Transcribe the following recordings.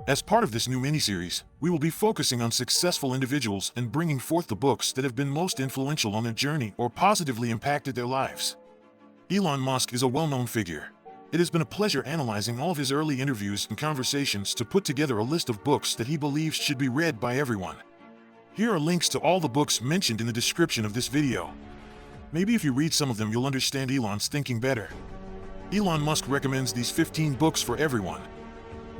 As part of this new miniseries, we will be focusing on successful individuals and bringing forth the books that have been most influential on their journey or positively impacted their lives. Elon Musk is a well-known figure. It has been a pleasure analyzing all of his early interviews and conversations to put together a list of books that he believes should be read by everyone. Here are links to all the books mentioned in the description of this video. Maybe if you read some of them you'll understand Elon's thinking better. Elon Musk recommends these 15 books for everyone.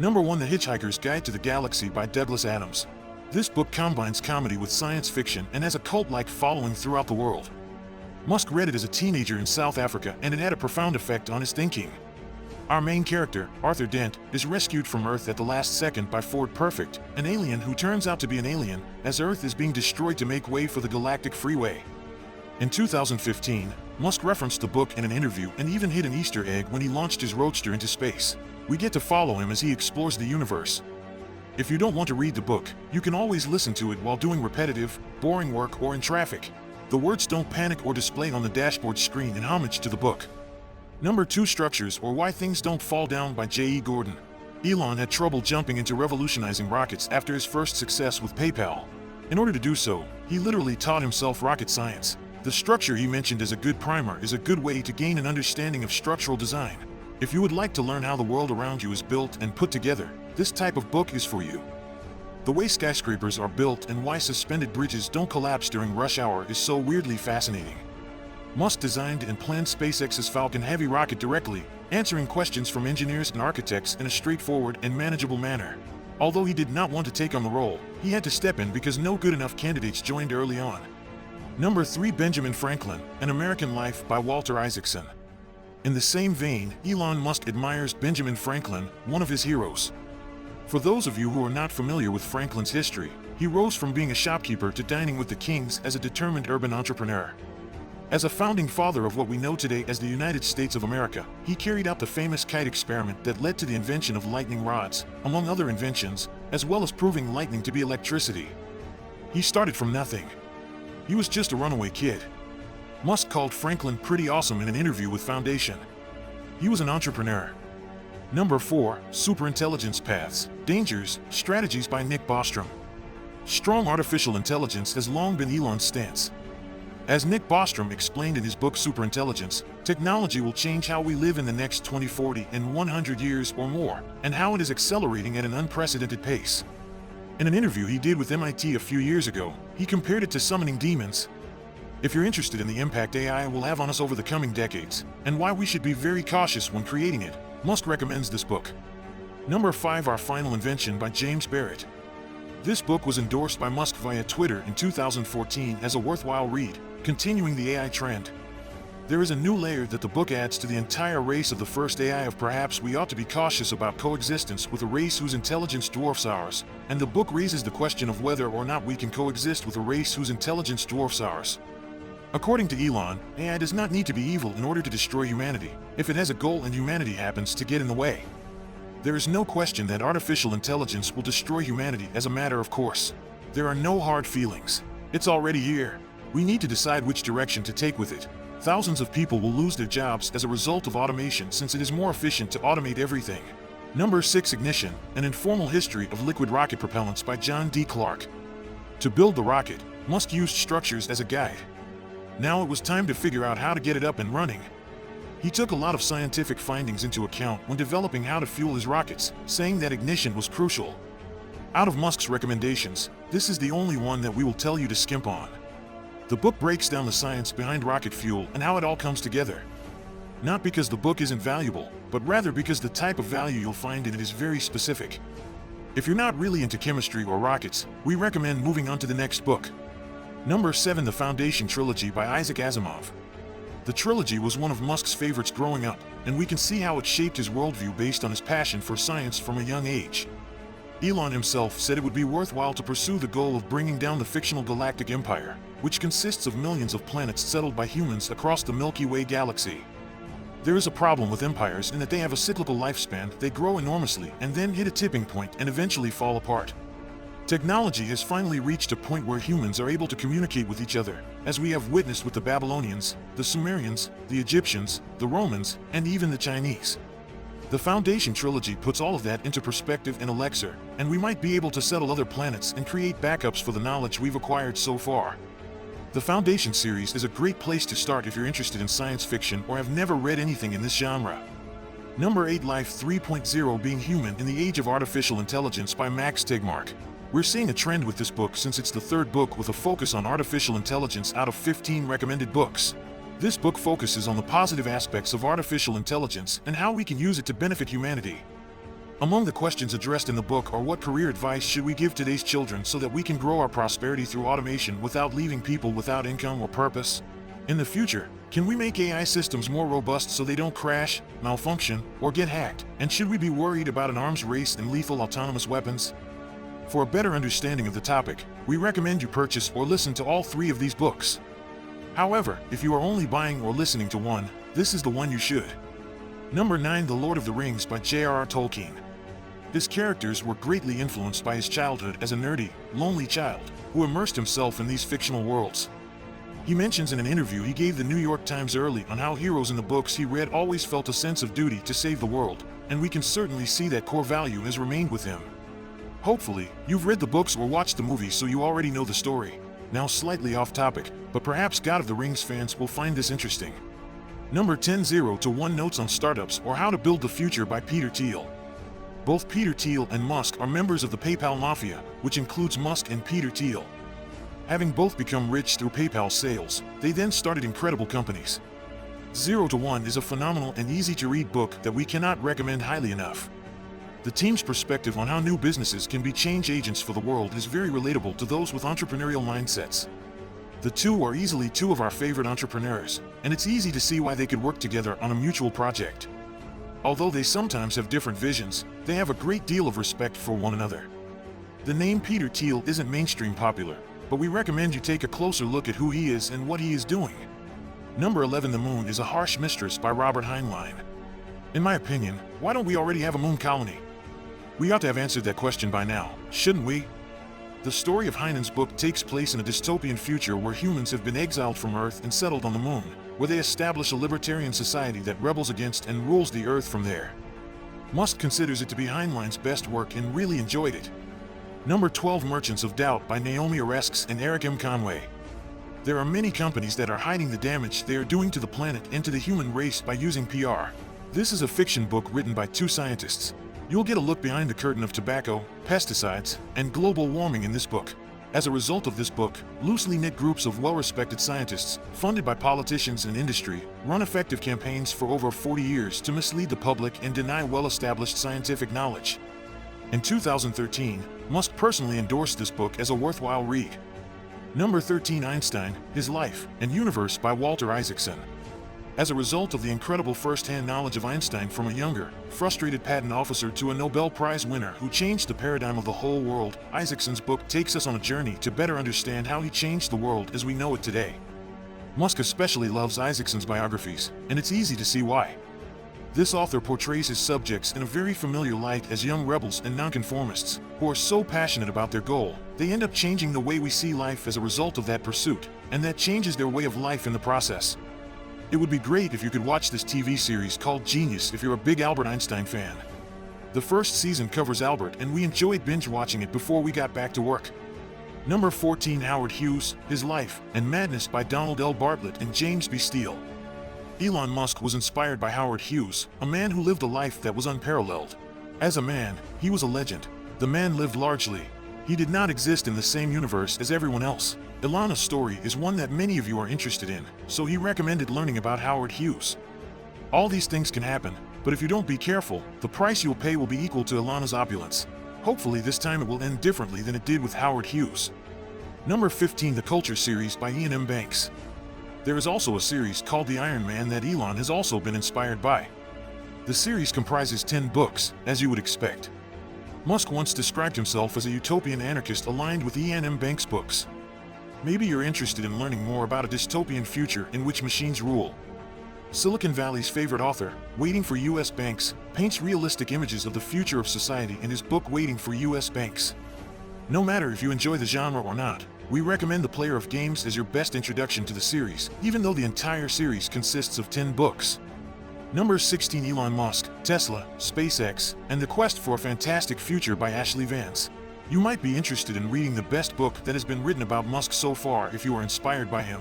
Number 1. The Hitchhiker's Guide to the Galaxy by Douglas Adams. This book combines comedy with science fiction and has a cult-like following throughout the world. Musk read it as a teenager in South Africa and it had a profound effect on his thinking. Our main character, Arthur Dent, is rescued from Earth at the last second by Ford Perfect, an alien who turns out to be an alien, as Earth is being destroyed to make way for the Galactic Freeway. In 2015, Musk referenced the book in an interview and even hid an Easter egg when he launched his roadster into space. We get to follow him as he explores the universe. If you don't want to read the book, you can always listen to it while doing repetitive, boring work or in traffic. The words don't panic or display on the dashboard screen in homage to the book. Number 2. Structures or Why Things Don't Fall Down by J.E. Gordon. Elon had trouble jumping into revolutionizing rockets after his first success with PayPal. In order to do so, he literally taught himself rocket science. The structure he mentioned as a good primer is a good way to gain an understanding of structural design. If you would like to learn how the world around you is built and put together, this type of book is for you. The way skyscrapers are built and why suspended bridges don't collapse during rush hour is so weirdly fascinating. Musk designed and planned SpaceX's Falcon Heavy rocket directly, answering questions from engineers and architects in a straightforward and manageable manner. Although he did not want to take on the role, he had to step in because no good enough candidates joined early on. Number 3. Benjamin Franklin, An American Life by Walter Isaacson. In the same vein, Elon Musk admires Benjamin Franklin, one of his heroes. For those of you who are not familiar with Franklin's history, he rose from being a shopkeeper to dining with the kings as a determined urban entrepreneur. As a founding father of what we know today as the United States of America, he carried out the famous kite experiment that led to the invention of lightning rods, among other inventions, as well as proving lightning to be electricity. He started from nothing. He was just a runaway kid. Musk called Franklin pretty awesome in an interview with Foundation. He was an entrepreneur. Number 4. Superintelligence Paths, Dangers, Strategies by Nick Bostrom. Strong artificial intelligence has long been Elon's stance. As Nick Bostrom explained in his book Superintelligence, technology will change how we live in the next 20, 40, and 100 years or more, and how it is accelerating at an unprecedented pace. In an interview he did with MIT a few years ago, he compared it to summoning demons. If you're interested in the impact AI will have on us over the coming decades, and why we should be very cautious when creating it, Musk recommends this book. Number 5. Our Final Invention by James Barrett. This book was endorsed by Musk via Twitter in 2014 as a worthwhile read, continuing the AI trend. There is a new layer that the book adds to the entire race of the first AI of perhaps we ought to be cautious about coexistence with a race whose intelligence dwarfs ours, and the book raises the question of whether or not we can coexist with a race whose intelligence dwarfs ours. According to Elon, AI does not need to be evil in order to destroy humanity, if it has a goal and humanity happens to get in the way. There is no question that artificial intelligence will destroy humanity as a matter of course. There are no hard feelings. It's already here. We need to decide which direction to take with it. Thousands of people will lose their jobs as a result of automation since it is more efficient to automate everything. Number 6. Ignition, An Informal History of Liquid Rocket Propellants by John D. Clark. To build the rocket, Musk used structures as a guide. Now it was time to figure out how to get it up and running. He took a lot of scientific findings into account when developing how to fuel his rockets, saying that ignition was crucial. Out of Musk's recommendations, this is the only one that we will tell you to skimp on. The book breaks down the science behind rocket fuel and how it all comes together. Not because the book isn't valuable, but rather because the type of value you'll find in it is very specific. If you're not really into chemistry or rockets, we recommend moving on to the next book. Number 7. The Foundation Trilogy by Isaac Asimov. The trilogy was one of Musk's favorites growing up, and we can see how it shaped his worldview based on his passion for science from a young age. Elon himself said it would be worthwhile to pursue the goal of bringing down the fictional galactic empire, which consists of millions of planets settled by humans across the Milky Way galaxy. There is a problem with empires in that they have a cyclical lifespan. They grow enormously and then hit a tipping point and eventually fall apart. Technology has finally reached a point where humans are able to communicate with each other, as we have witnessed with the Babylonians, the Sumerians, the Egyptians, the Romans, and even the Chinese. The Foundation Trilogy puts all of that into perspective in a elixir, and we might be able to settle other planets and create backups for the knowledge we've acquired so far. The Foundation series is a great place to start if you're interested in science fiction or have never read anything in this genre. Number 8, Life 3.0, Being Human in the Age of Artificial Intelligence by Max Tegmark. We're seeing a trend with this book since it's the third book with a focus on artificial intelligence out of 15 recommended books. This book focuses on the positive aspects of artificial intelligence and how we can use it to benefit humanity. Among the questions addressed in the book are: what career advice should we give today's children so that we can grow our prosperity through automation without leaving people without income or purpose? In the future, can we make AI systems more robust so they don't crash, malfunction, or get hacked? And should we be worried about an arms race and lethal autonomous weapons? For a better understanding of the topic, we recommend you purchase or listen to all 3 of these books. However, if you are only buying or listening to one, this is the one you should. Number 9, The Lord of the Rings by J.R.R. Tolkien. His characters were greatly influenced by his childhood as a nerdy, lonely child who immersed himself in these fictional worlds. He mentions in an interview he gave the New York Times early on how heroes in the books he read always felt a sense of duty to save the world, and we can certainly see that core value has remained with him. Hopefully, you've read the books or watched the movies so you already know the story. Now slightly off topic, but perhaps God of the Rings fans will find this interesting. Number 10, 0 to 1 Notes on Startups or How to Build the Future by Peter Thiel. Both Peter Thiel and Musk are members of the PayPal Mafia, which includes Musk and Peter Thiel. Having both become rich through PayPal sales, they then started incredible companies. 0 to 1 is a phenomenal and easy-to-read book that we cannot recommend highly enough. The team's perspective on how new businesses can be change agents for the world is very relatable to those with entrepreneurial mindsets. The two are easily 2 of our favorite entrepreneurs, and it's easy to see why they could work together on a mutual project. Although they sometimes have different visions, they have a great deal of respect for one another. The name Peter Thiel isn't mainstream popular, but we recommend you take a closer look at who he is and what he is doing. Number 11, The Moon is a Harsh Mistress by Robert Heinlein. In my opinion, why don't we already have a moon colony? We ought to have answered that question by now, shouldn't we? The story of Heinlein's book takes place in a dystopian future where humans have been exiled from Earth and settled on the moon, where they establish a libertarian society that rebels against and rules the Earth from there. Musk considers it to be Heinlein's best work and really enjoyed it. Number 12, Merchants of Doubt by Naomi Oreskes and Eric M. Conway. There are many companies that are hiding the damage they are doing to the planet and to the human race by using PR. This is a fiction book written by 2 scientists. You'll get a look behind the curtain of tobacco, pesticides, and global warming in this book. As a result of this book, loosely knit groups of well-respected scientists, funded by politicians and industry, run effective campaigns for over 40 years to mislead the public and deny well-established scientific knowledge. In 2013, Musk personally endorsed this book as a worthwhile read. Number 13, Einstein, His Life and Universe by Walter Isaacson. As a result of the incredible first-hand knowledge of Einstein from a younger, frustrated patent officer to a Nobel Prize winner who changed the paradigm of the whole world, Isaacson's book takes us on a journey to better understand how he changed the world as we know it today. Musk especially loves Isaacson's biographies, and it's easy to see why. This author portrays his subjects in a very familiar light as young rebels and nonconformists, who are so passionate about their goal, they end up changing the way we see life as a result of that pursuit, and that changes their way of life in the process. It would be great if you could watch this TV series called Genius if you're a big Albert Einstein fan. The first season covers Albert and we enjoyed binge watching it before we got back to work. Number 14, Howard Hughes, His Life and Madness by Donald L. Bartlett and James B. Steele. Elon Musk was inspired by Howard Hughes, a man who lived a life that was unparalleled. As a man, he was a legend. The man lived largely. He did not exist in the same universe as everyone else. Elon's story is one that many of you are interested in, so he recommended learning about Howard Hughes. All these things can happen, but if you don't be careful, the price you'll pay will be equal to Elon's opulence. Hopefully this time it will end differently than it did with Howard Hughes. Number 15, The Culture Series by Iain M. Banks. There is also a series called The Iron Man that Elon has also been inspired by. The series comprises 10 books, as you would expect. Musk once described himself as a utopian anarchist aligned with Iain M. Banks' books. Maybe you're interested in learning more about a dystopian future in which machines rule. Silicon Valley's favorite author, Waiting for U.S. Banks, paints realistic images of the future of society in his book Waiting for U.S. Banks. No matter if you enjoy the genre or not, we recommend The Player of Games as your best introduction to the series, even though the entire series consists of 10 books. Number 16, Elon Musk, Tesla, SpaceX, and the Quest for a Fantastic Future by Ashley Vance. You might be interested in reading the best book that has been written about Musk so far if you are inspired by him.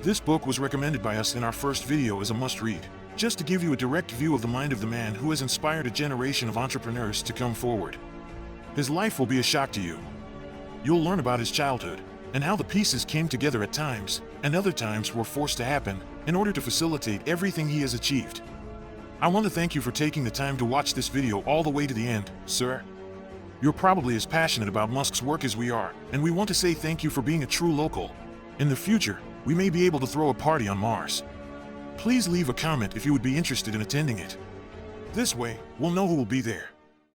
This book was recommended by us in our first video as a must-read, just to give you a direct view of the mind of the man who has inspired a generation of entrepreneurs to come forward. His life will be a shock to you. You'll learn about his childhood, and how the pieces came together at times, and other times were forced to happen, in order to facilitate everything he has achieved. I want to thank you for taking the time to watch this video all the way to the end, sir. You're probably as passionate about Musk's work as we are, and we want to say thank you for being a true local. In the future, we may be able to throw a party on Mars. Please leave a comment if you would be interested in attending it. This way, we'll know who will be there.